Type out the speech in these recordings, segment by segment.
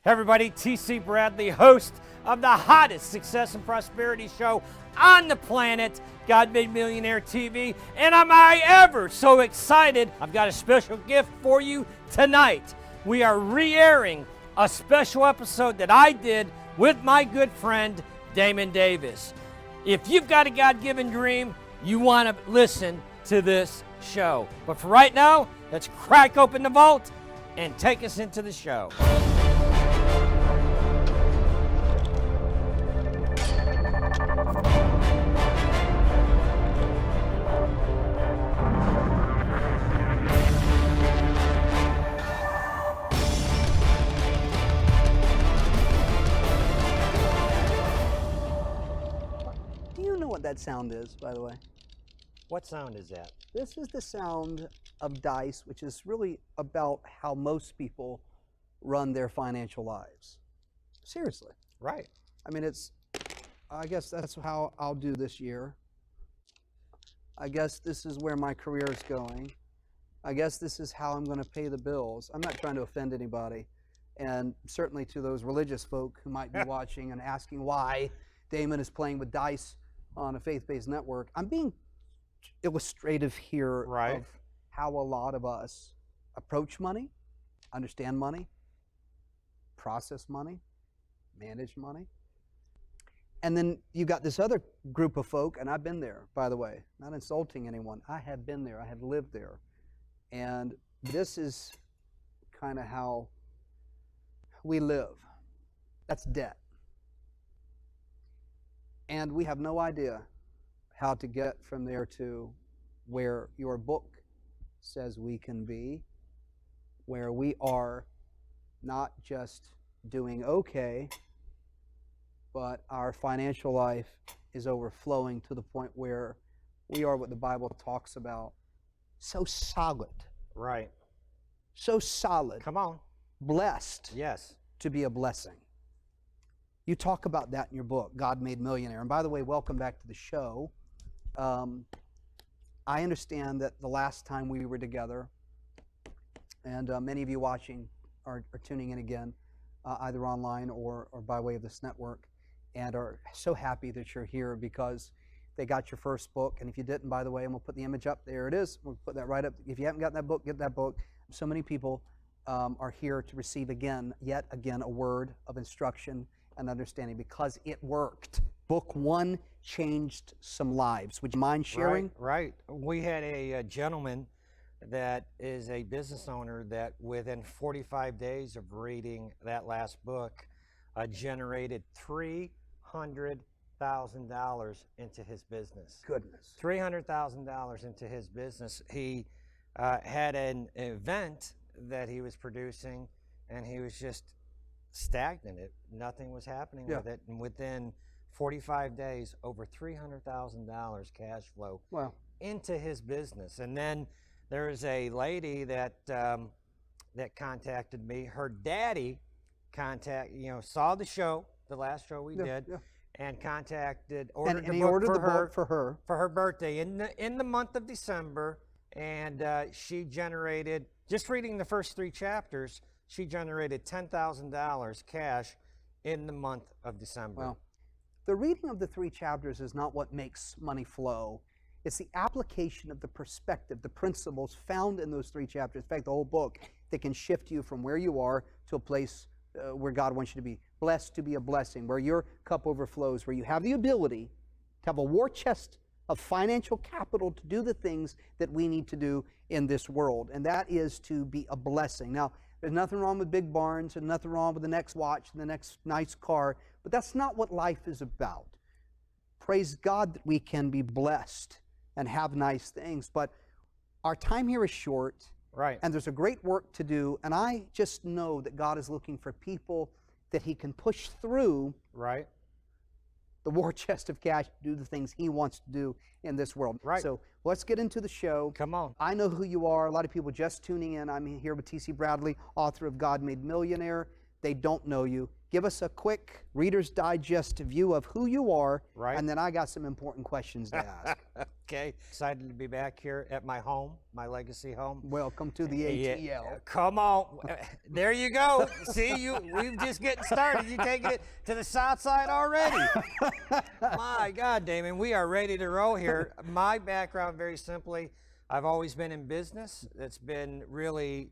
Hey everybody, T.C. Bradley, host of the hottest success and prosperity show on the planet, God Made Millionaire TV, and am I ever so excited. I've got a special gift for you tonight. We are re-airing a special episode that I did with my good friend, Damon Davis. If you've got a God-given dream, you want to listen to this show. But for right now, let's crack open the vault and take us into the show. What that sound is, by the way. What sound is that? This is the sound of dice, which is really about how most people run their financial lives. Seriously. Right. I mean, I guess that's how I'll do this year. I guess this is where my career is going. I guess this is how I'm going to pay the bills. I'm not trying to offend anybody. And certainly to those religious folk who might be watching and asking why Damon is playing with dice on a faith-based network. I'm being illustrative here of how a lot of us approach money, understand money, process money, manage money. And then you got this other group of folk, and I've been there, by the way, not insulting anyone. I have been there. I have lived there. And this is kind of how we live. That's debt. And we have no idea how to get from there to where your book says we can be, where we are not just doing okay, but our financial life is overflowing to the point where we are what the Bible talks about, so solid. Right. So solid. Come on. Blessed. Yes. To be a blessing. You talk about that in your book, God Made Millionaire. And by the way, welcome back to the show. I understand that the last time we were together, and many of you watching are tuning in again, either online or by way of this network, and are so happy that you're here because they got your first book. And if you didn't, by the way, I'm going to put the image up. There it is. We'll put that right up. If you haven't gotten that book, get that book. So many people are here to receive yet again, a word of instruction and understanding because it worked. Book one changed some lives. Would you mind sharing? Right. We had a gentleman that is a business owner that within 45 days of reading that last book generated $300,000 into his business. Goodness. $300,000 into his business. He had an event that he was producing and he was just stagnant. Nothing was happening with it, and within 45 days, over $300,000 cash flow into his business. And then there's a lady that that contacted me. Her daddy saw the show, the last show we did, and ordered the book for her birthday in the month of December, and she generated, just reading the first 3 chapters, she generated $10,000 cash in the month of December. Well, the reading of the 3 chapters is not what makes money flow. It's the application of the perspective, the principles found in those 3 chapters, in fact, the whole book, that can shift you from where you are to a place where God wants you to be. Blessed to be a blessing, where your cup overflows, where you have the ability to have a war chest of financial capital to do the things that we need to do in this world, and that is to be a blessing. Now, there's nothing wrong with big barns and nothing wrong with the next watch and the next nice car, but that's not what life is about. Praise God that we can be blessed and have nice things, but our time here is short, and there's a great work to do, and I just know that God is looking for people that He can push through the war chest of cash to do the things He wants to do in this world. So let's get into the show. Come on. I know who you are. A lot of people just tuning in. I'm here with T.C. Bradley, author of God Made Millionaire. They don't know you. Give us a quick Reader's Digest view of who you are, and then I got some important questions to ask. Okay, excited to be back here at my home, my legacy home. Welcome to the ATL. Come on, there you go. See, we've just getting started. You taking it to the south side already. My God, Damon, we are ready to roll here. My background, very simply, I've always been in business. It's been really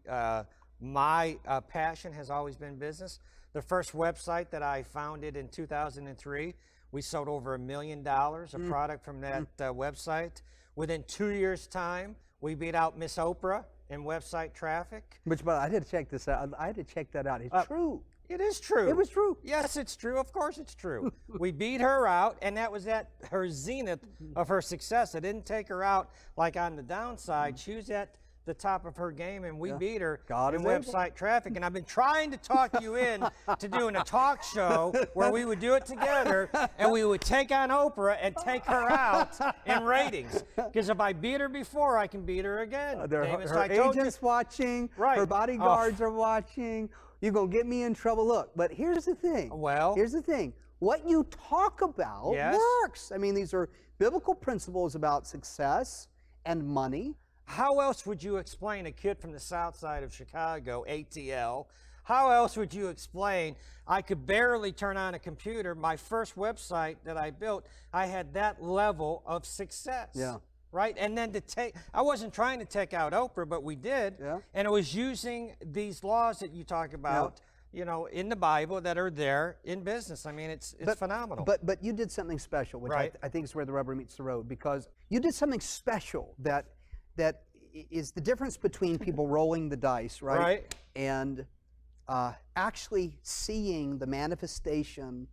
my passion has always been business. The first website that I founded in 2003. We sold over $1 million of product from that website. Within 2 years' time, we beat out Miss Oprah in website traffic. But I had to check this out. I had to check that out. It's true. It is true. It was true. Yes, it's true. Of course it's true. We beat her out, and that was at her zenith of her success. It didn't take her out like on the downside. She was at the top of her game, and we beat her in website traffic. And I've been trying to talk you in to doing a talk show where we would do it together, and we would take on Oprah and take her out in ratings. Because if I beat her before, I can beat her again. Her agents watching, her bodyguards are watching. You're going to get me in trouble. Look, but here's the thing. Well, here's the thing. What you talk about works. I mean, these are biblical principles about success and money. How else would you explain a kid from the south side of Chicago, ATL? How else would you explain I could barely turn on a computer? My first website that I built, I had that level of success. Yeah. Right? And then I wasn't trying to take out Oprah, but we did. Yeah. And it was using these laws that you talk about, you know, in the Bible that are there in business. I mean, it's phenomenal. But you did something special, which I think is where the rubber meets the road, because you did something special that is the difference between people rolling the dice, right? And actually seeing the manifestation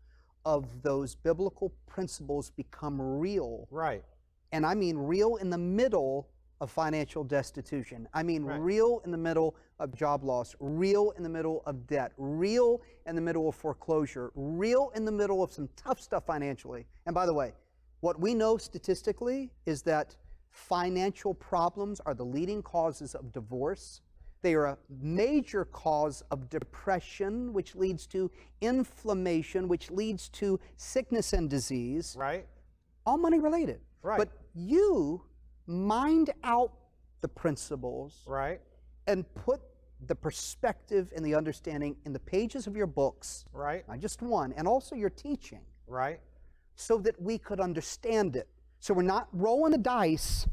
of those biblical principles become real. Right. And I mean real in the middle of financial destitution. I mean real in the middle of job loss, real in the middle of debt, real in the middle of foreclosure, real in the middle of some tough stuff financially. And by the way, what we know statistically is that financial problems are the leading causes of divorce. They are a major cause of depression, which leads to inflammation, which leads to sickness and disease. Right. All money related. Right. But you mined out the principles. Right. And put the perspective and the understanding in the pages of your books. Right. Not just one, and also your teaching. Right. So that we could understand it. So we're not rolling the dice,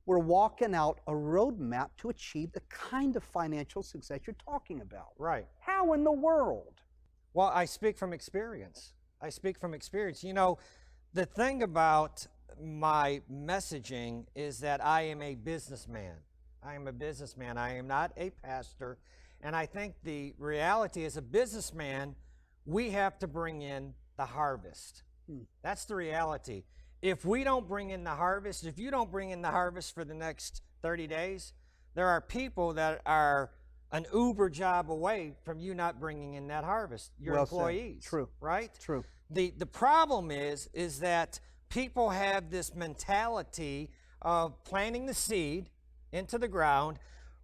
we're walking out a roadmap to achieve the kind of financial success you're talking about. Right. How in the world? Well, I speak from experience. I speak from experience. You know, the thing about my messaging is that I am a businessman. I am a businessman. I am not a pastor. And I think the reality as a businessman, we have to bring in the harvest. That's the reality. If we don't bring in the harvest, if you don't bring in the harvest for the next 30 days, there are people that are an Uber job away from you not bringing in that harvest. Your employees. True. Right? True. The problem is that people have this mentality of planting the seed into the ground,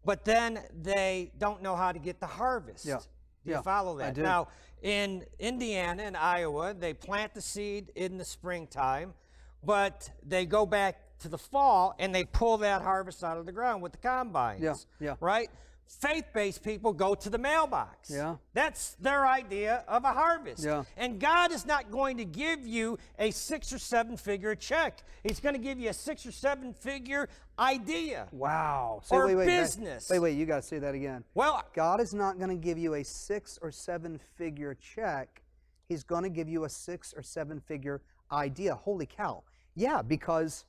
but then they don't know how to get the harvest. Yeah. Do you follow that? I do. Now, in Indiana and Iowa, they plant the seed in the springtime, but they go back to the fall and they pull that harvest out of the ground with the combines. Yeah. Right? Faith-based people go to the mailbox. Yeah. That's their idea of a harvest. Yeah. And God is not going to give you a 6 or 7 figure check. He's going to give you a 6 or 7 figure idea. Wow. Or business. Wait, you got to say that again. Well, God is not going to give you a 6 or 7 figure check. He's going to give you a 6 or 7 figure idea. Holy cow. Yeah, because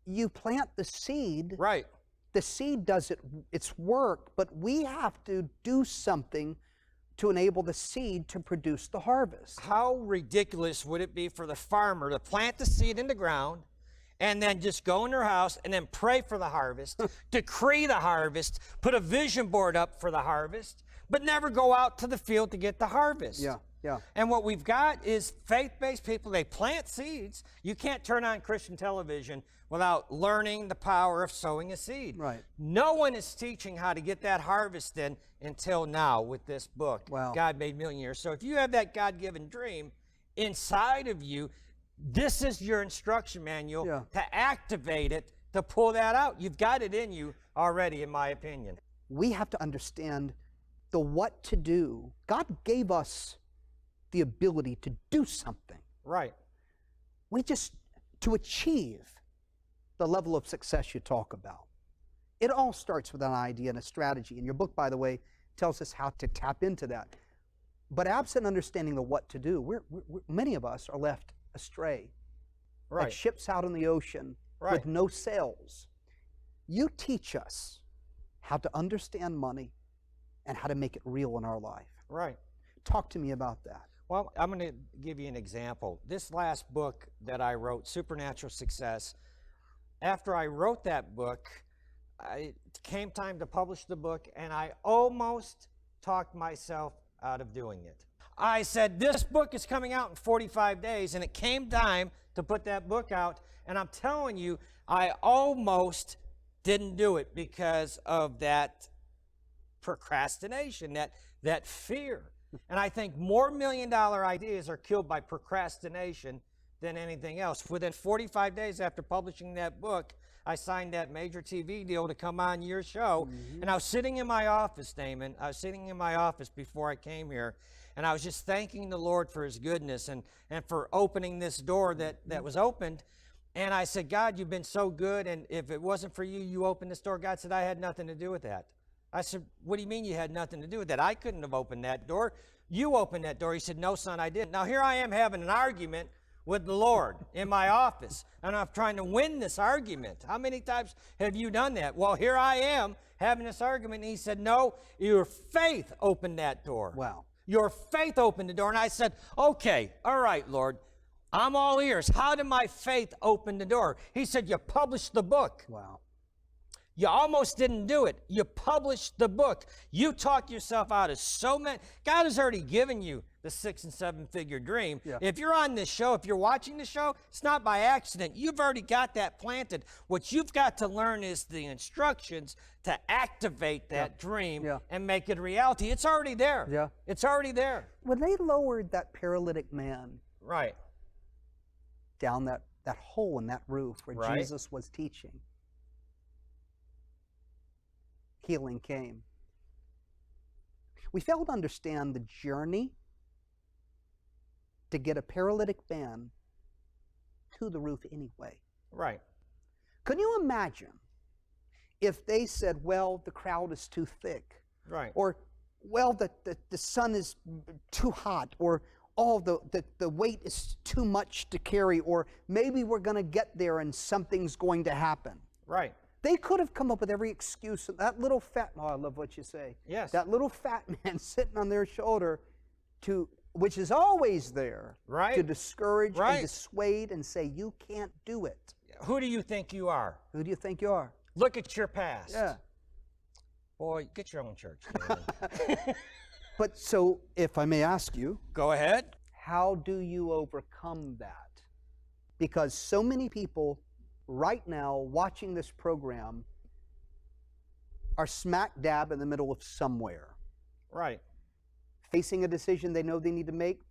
you plant the seed. Right. The seed does its work, but we have to do something to enable the seed to produce the harvest. How ridiculous would it be for the farmer to plant the seed in the ground and then just go in their house and then pray for the harvest, decree the harvest, put a vision board up for the harvest, but never go out to the field to get the harvest? Yeah. And what we've got is faith-based people. They plant seeds. You can't turn on Christian television without learning the power of sowing a seed. Right. No one is teaching how to get that harvest in until now with this book, Wow. God Made Millionaire. So if you have that God-given dream inside of you, This is your instruction manual Yeah. to activate it, to pull that out. You've got it in you already, in my opinion. We have to understand the what to do. God gave us the ability to do something. Right. We just, to achieve the level of success you talk about. It all starts with an idea and a strategy. And your book, by the way, tells us how to tap into that. But absent understanding the what to do, many of us are left astray. Right. Like ships out in the ocean Right. with no sails. You teach us how to understand money and how to make it real in our life. Right. Talk to me about that. Well, I'm going to give you an example. This last book that I wrote, Supernatural Success, after I wrote that book, it came time to publish the book, and I almost talked myself out of doing it. I said, this book is coming out in 45 days, and it came time to put that book out, and I'm telling you, I almost didn't do it because of that procrastination, that fear. And I think more million-dollar ideas are killed by procrastination than anything else. Within 45 days after publishing that book, I signed that major TV deal to come on your show. Mm-hmm. And I was sitting in my office, Damon. I was sitting in my office before I came here, and I was just thanking the Lord for his goodness and for opening this door that was opened. And I said, God, you've been so good, and if it wasn't for you, you opened this door. God said, I had nothing to do with that. I said, what do you mean you had nothing to do with that? I couldn't have opened that door. You opened that door. He said, no, son, I didn't. Now, here I am having an argument with the Lord in my office, and I'm trying to win this argument. How many times have you done that? Well, here I am having this argument, and he said, no, your faith opened that door. Wow. Your faith opened the door. And I said, okay, all right, Lord, I'm all ears. How did my faith open the door? He said, you published the book. Wow. You almost didn't do it. You published the book. You talked yourself out of so many. God has already given you the 6- and 7-figure dream. Yeah. If you're on this show, if you're watching the show, it's not by accident. You've already got that planted. What you've got to learn is the instructions to activate that dream and make it a reality. It's already there. Yeah. It's already there. When they lowered that paralytic man Right. down that hole in that roof where Right. Jesus was teaching, healing came. We fail to understand the journey to get a paralytic man to the roof anyway. Right. Can you imagine if they said, well, the crowd is too thick, Right. or, well, the sun is too hot, or, oh, the weight is too much to carry, or maybe we're going to get there and something's going to happen. Right. They could have come up with every excuse. That little fat, oh, I love what you say. Yes. That little fat man sitting on their shoulder, which is always there, Right. to discourage Right. and dissuade and say, you can't do it. Who do you think you are? Who do you think you are? Look at your past. Yeah. Boy, get your own church. David. But so, if I may ask you, Go ahead. how do you overcome that? Because so many people right now watching this program are smack dab in the middle of somewhere, Right. facing a decision they know they need to make,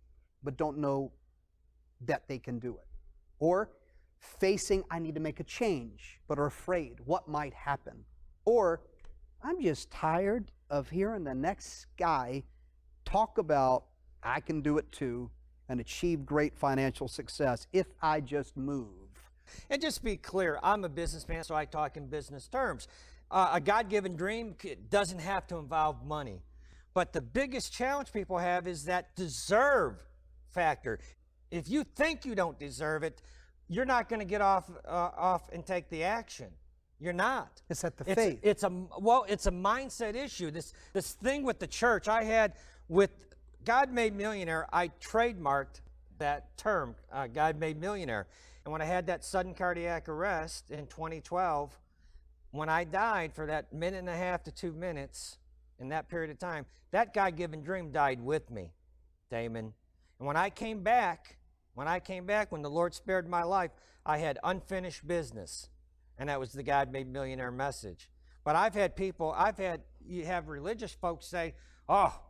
but don't know that they can do it. Or facing, I need to make a change, but are afraid what might happen. Or, I'm just tired of hearing the next guy talk about, I can do it too, and achieve great financial success if I just move. And just be clear, I'm a businessman, so I talk in business terms. A God-given dream doesn't have to involve money. But the biggest challenge people have is that deserve factor. If you think you don't deserve it, you're not going to get off and take the action. You're not. Is that the faith? It's a mindset issue. This thing with the church, I had with God Made Millionaire, I trademarked that term, God Made Millionaire. And when I had that sudden cardiac arrest in 2012, when I died for that 1.5 to 2 minutes in that period of time, that God-given dream died with me, Damon. And when I came back, when the Lord spared my life, I had unfinished business. And that was the God Made Millionaire message. But you have religious folks say, oh,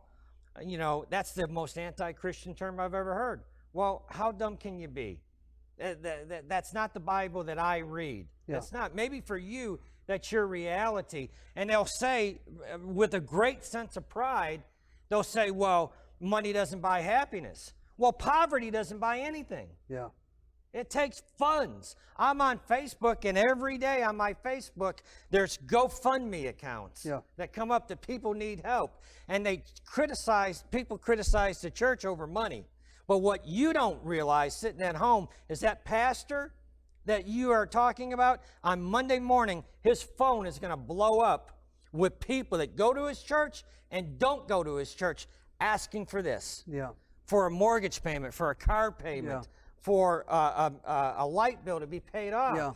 that's the most anti-Christian term I've ever heard. Well, how dumb can you be? That's not the Bible that I read. Yeah. That's not. Maybe for you, that's your reality. And they'll say, with a great sense of pride, they'll say, well, money doesn't buy happiness. Well, poverty doesn't buy anything. Yeah. It takes funds. I'm on Facebook, and every day on my Facebook, there's GoFundMe accounts that come up that people need help. And people criticize the church over money. But what you don't realize sitting at home is that pastor that you are talking about, on Monday morning, his phone is going to blow up with people that go to his church and don't go to his church asking for this. Yeah. For a mortgage payment, for a car payment, for a light bill to be paid off. Yeah.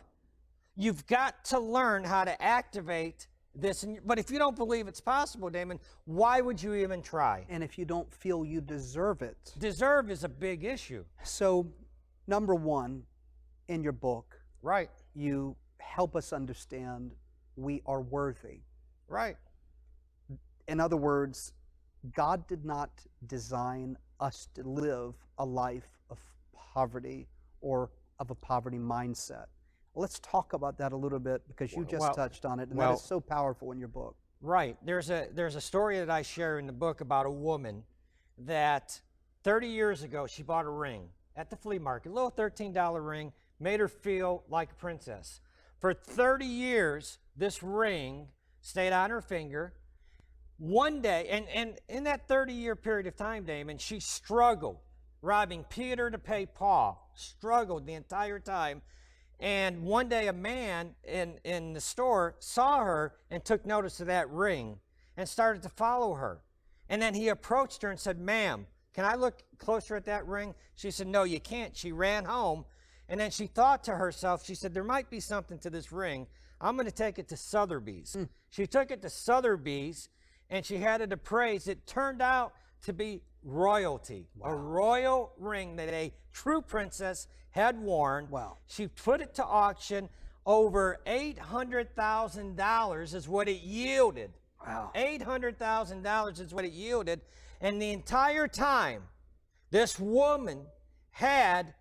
You've got to learn how to activate this. But if you don't believe it's possible, Damon, why would you even try? And if you don't feel you deserve it. Deserve is a big issue. So, number one, in your book, right, you help us understand we are worthy. Right. In other words, God did not design us to live a life of poverty or of a poverty mindset. Let's talk about that a little bit, because you just touched on it, and that is so powerful in your book. Right. There's a story that I share in the book about a woman that 30 years ago, she bought a ring at the flea market, a little $13 ring, made her feel like a princess. For 30 years, this ring stayed on her finger. One day, and in that 30-year period of time, Damon, she struggled, robbing Peter to pay Paul, struggled the entire time. And one day a man in the store saw her and took notice of that ring and started to follow her. And then he approached her and said, "Ma'am, can I look closer at that ring?" She said, "No, you can't." She ran home, and then she thought to herself, she said, "There might be something to this ring. I'm going to take it to Sotheby's." She took it to Sotheby's, and she had it appraised. It turned out to be royalty, a royal ring that a true princess had worn. Wow. She put it to auction. Over $800,000 is what it yielded. Wow. $800,000 is what it yielded. And the entire time, this woman had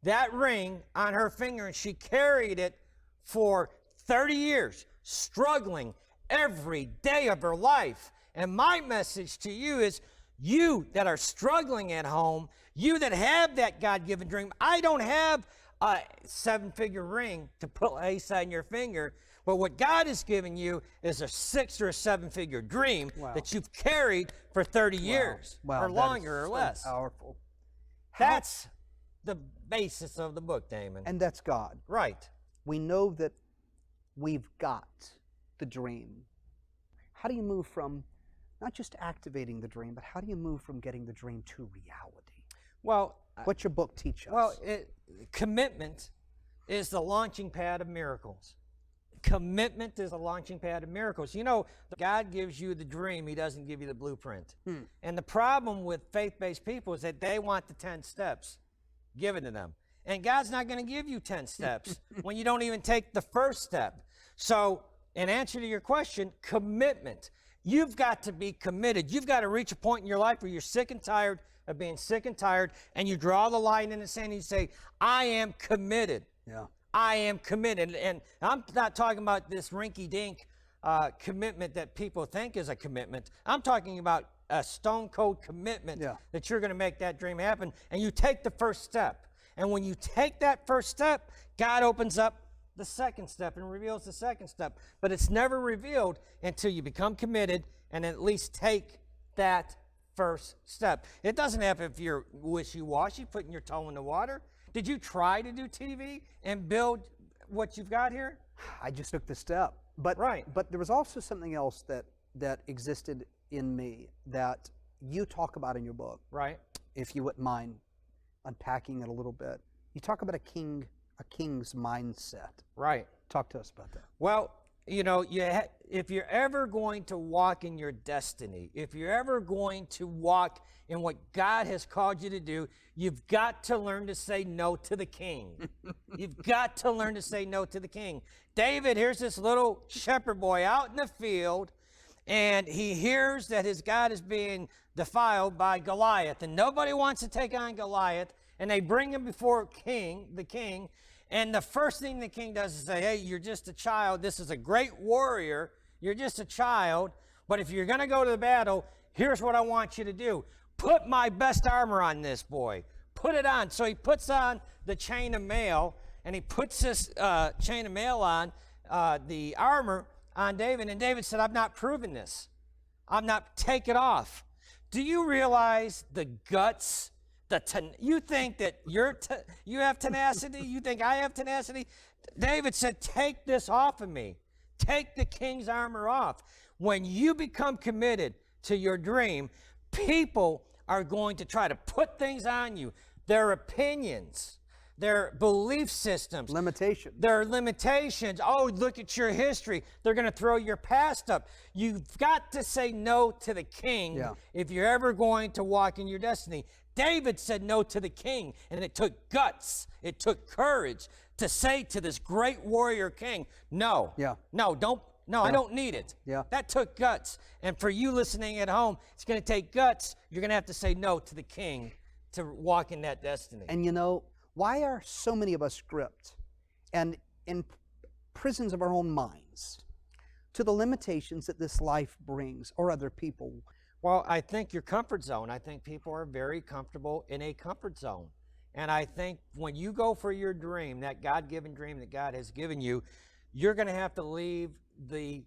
that ring on her finger, and she carried it for 30 years, struggling every day of her life. And my message to you is, you that are struggling at home, you that have that God-given dream. I don't have a 7-figure ring to place on your finger, but what God has given you is a 6 or a 7-figure dream that you've carried for 30 years or longer or less. Powerful. That's the basis of the book, Damon. And that's God. Right. We know that we've got the dream. How do you move from not just activating the dream, but how do you move from getting the dream to reality? Well, what's your book teach us? Well, commitment is the launching pad of miracles. Commitment is a launching pad of miracles. You know, God gives you the dream. He doesn't give you the blueprint. And the problem with faith-based people is that they want the 10 steps given to them. And God's not going to give you 10 steps when you don't even take the first step. So, in answer to your question, commitment. You've got to be committed. You've got to reach a point in your life where you're sick and tired of being sick and tired, and you draw the line in the sand and you say, I am committed. Yeah. I am committed. And I'm not talking about this rinky-dink commitment that people think is a commitment. I'm talking about a stone-cold commitment that you're going to make that dream happen, and you take the first step. And when you take that first step, God opens up the second step and reveals the second step. But it's never revealed until you become committed and at least take that first step. It doesn't happen if you're wishy-washy, putting your toe in the water. Did you try to do TV and build what you've got here? I just took the step. But there was also something else that existed in me that you talk about in your book. Right. If you wouldn't mind unpacking it a little bit. You talk about a king's mindset. Right. Talk to us about that. Well, you know, if you're ever going to walk in your destiny, if you're ever going to walk in what God has called you to do, you've got to learn to say no to the king. You've got to learn to say no to the king. David, here's this little shepherd boy out in the field, and he hears that his God is being defiled by Goliath, and nobody wants to take on Goliath. and they bring him before the king, and the first thing the king does is say, hey, you're just a child. This is a great warrior. You're just a child, but if you're going to go to the battle, here's what I want you to do. Put my best armor on this boy. Put it on. So he puts on the chain of mail, and he puts this chain of mail on, the armor on David, and David said, I'm not proving this. I'm not, take it off. Do you realize the guts? You think that you have tenacity? You think I have tenacity? David said, take this off of me. Take the king's armor off. When you become committed to your dream, people are going to try to put things on you. Their opinions, their belief systems. Limitations. Their limitations. Oh, look at your history. They're going to throw your past up. You've got to say no to the king if you're ever going to walk in your destiny. David said no to the king, and it took guts. It took courage to say to this great warrior king, no, I don't need it. That took guts. And for you listening at home, it's going to take guts. You're going to have to say no to the king to walk in that destiny. And you know, why are so many of us gripped and in prisons of our own minds to the limitations that this life brings or other people? Well, I think your comfort zone. I think people are very comfortable in a comfort zone. And I think when you go for your dream, that God-given dream that God has given you, you're going to have to leave the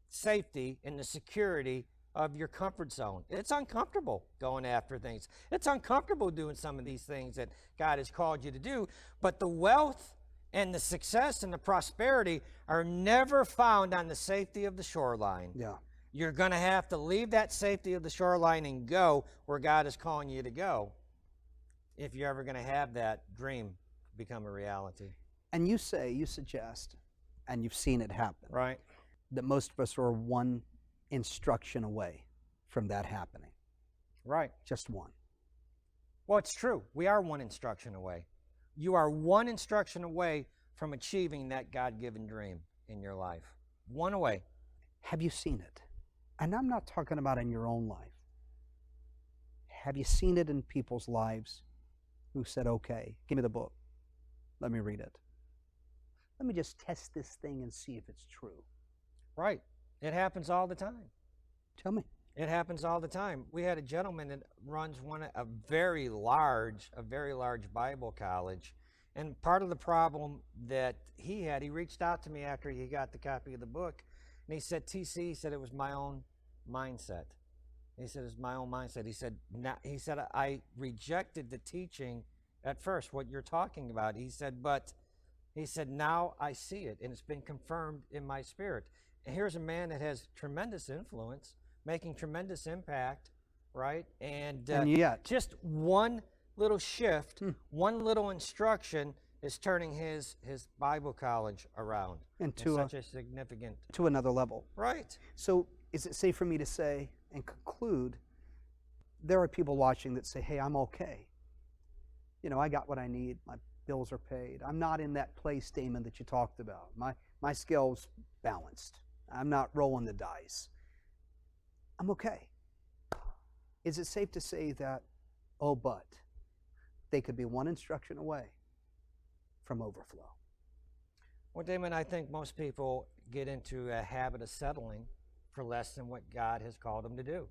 safety and the security of your comfort zone. It's uncomfortable going after things. It's uncomfortable doing some of these things that God has called you to do. But the wealth and the success and the prosperity are never found on the safety of the shoreline. You're going to have to leave that safety of the shoreline and go where God is calling you to go if you're ever going to have that dream become a reality. And you suggest, and you've seen it happen, right, that most of us are one instruction away from that happening. Right. Just one. Well, it's true. We are one instruction away. You are one instruction away from achieving that God-given dream in your life. One away. Have you seen it? And I'm not talking about in your own life. Have you seen it in people's lives who said, okay, give me the book. Let me read it. Let me just test this thing and see if it's true. Right. It happens all the time. Tell me. It happens all the time. We had a gentleman that runs a very large Bible college. And part of the problem that he had, he reached out to me after he got the copy of the book. And he said, TC, he said, it was my own mindset. He said, it's my own mindset. He said, I rejected the teaching at first, what you're talking about. He said, but he said, now I see it, and it's been confirmed in my spirit. And here's a man that has tremendous influence, making tremendous impact, right? And yet, just one little shift, one little instruction is turning his Bible college around into such a significant... To another level. Right. So is it safe for me to say and conclude, there are people watching that say, hey, I'm okay. You know, I got what I need. My bills are paid. I'm not in that place, Damon, that you talked about. My scale's balanced. I'm not rolling the dice. I'm okay. Is it safe to say that, oh, but they could be one instruction away from overflow? Well, Damon, I think most people get into a habit of settling for less than what God has called them to do.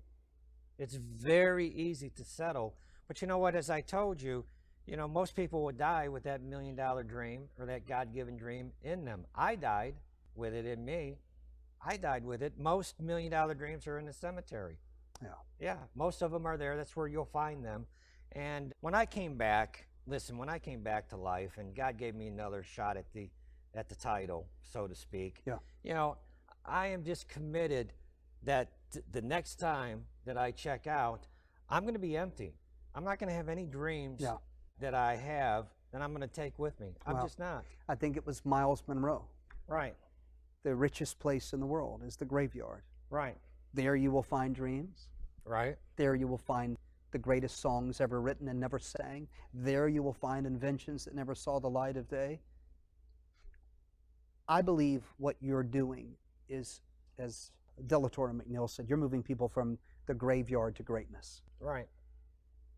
It's very easy to settle. But you know what? As I told you, most people would die with that $1 million dream or that God-given dream in them. I died with it in me. I died with it. Most $1 million dreams are in the cemetery. Yeah, most of them are there. That's where you'll find them. And when I came back, when I came back to life and God gave me another shot at the title, so to speak, I am just committed that the next time that I check out, I'm going to be empty. I'm not going to have any dreams that I have that I'm going to take with me. I'm just not. I think it was Miles Monroe. Right. The richest place in the world is the graveyard. Right. There you will find dreams. Right. There you will find the greatest songs ever written and never sang. There you will find inventions that never saw the light of day. I believe what you're doing is, as Delatorre McNeil said, you're moving people from the graveyard to greatness. Right.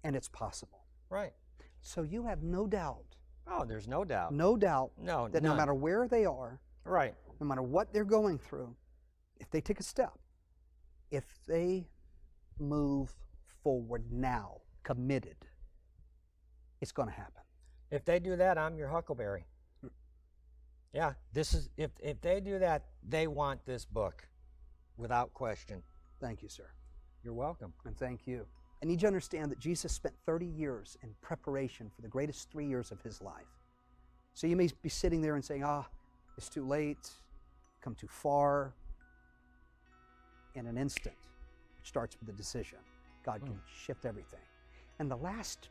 And it's possible. Right. So you have no doubt, Oh, there's no doubt. no doubt No, that no none. matter where they are, Right. no matter what they're going through, if they take a step, if they move forward now, committed, it's going to happen. If they do that, I'm your huckleberry. Yeah, this is if they do that, they want this book, without question. Thank you, sir. You're welcome. And thank you. I need you to understand that Jesus spent 30 years in preparation for the greatest 3 years of his life. So you may be sitting there and saying, it's too late, come too far. In an instant, it starts with a decision. God can shift everything. And the last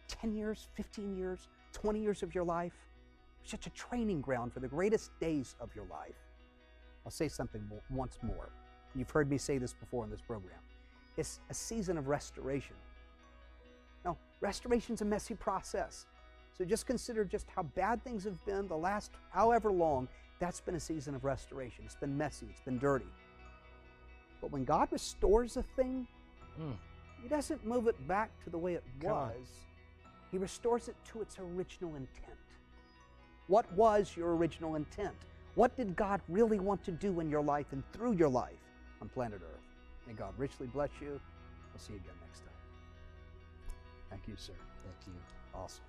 10 years, 15 years, 20 years of your life, such a training ground for the greatest days of your life. I'll say something once more. You've heard me say this before in this program. It's a season of restoration. Now, restoration's a messy process. So just consider just how bad things have been the last however long. That's been a season of restoration. It's been messy. It's been dirty. But when God restores a thing, he doesn't move it back to the way it was. He restores it to its original intent. What was your original intent? What did God really want to do in your life and through your life on planet Earth? May God richly bless you. We'll see you again next time. Thank you, sir. Thank you. Awesome.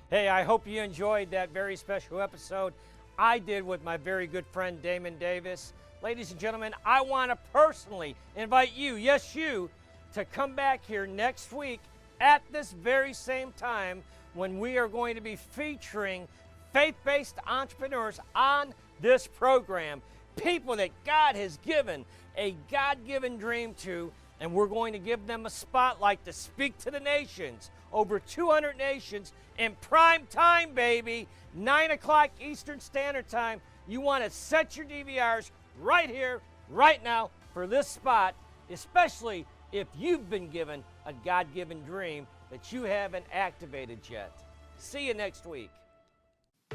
Hey, I hope you enjoyed that very special episode I did with my very good friend Damon Davis. Ladies and gentlemen, I want to personally invite you, yes you, to come back here next week at this very same time when we are going to be featuring faith-based entrepreneurs on this program. People that God has given a God-given dream to, and we're going to give them a spotlight to speak to the nations. Over 200 nations in prime time, baby. 9 o'clock Eastern Standard Time. You want to set your DVRs right here, right now, for this spot, especially if you've been given a God-given dream that you haven't activated yet. See you next week.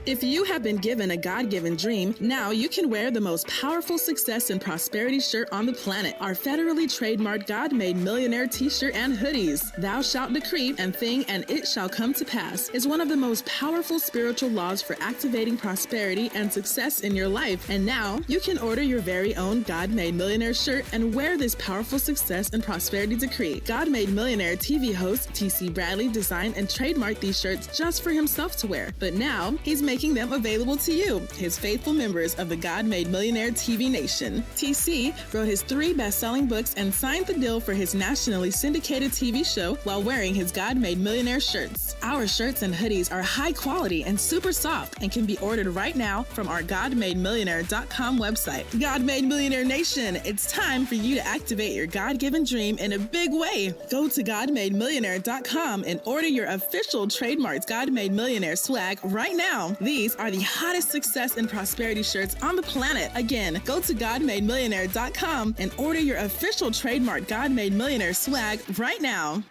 If you have been given a God-given dream, now you can wear the most powerful success and prosperity shirt on the planet. Our federally trademarked God Made Millionaire t-shirt and hoodies. Thou shalt decree and thing and it shall come to pass is one of the most powerful spiritual laws for activating prosperity and success in your life. And now you can order your very own God Made Millionaire shirt and wear this powerful success and prosperity decree. God Made Millionaire TV host T.C. Bradley designed and trademarked these shirts just for himself to wear. But now he's making them available to you, his faithful members of the God Made Millionaire TV Nation. TC wrote his 3 best-selling books and signed the deal for his nationally syndicated TV show while wearing his God Made Millionaire shirts. Our shirts and hoodies are high quality and super soft and can be ordered right now from our GodMadeMillionaire.com website. God Made Millionaire Nation, it's time for you to activate your God-given dream in a big way. Go to GodMadeMillionaire.com and order your official trademarked God Made Millionaire swag right now. These are the hottest success and prosperity shirts on the planet. Again, go to GodMadeMillionaire.com and order your official trademark God Made Millionaire swag right now.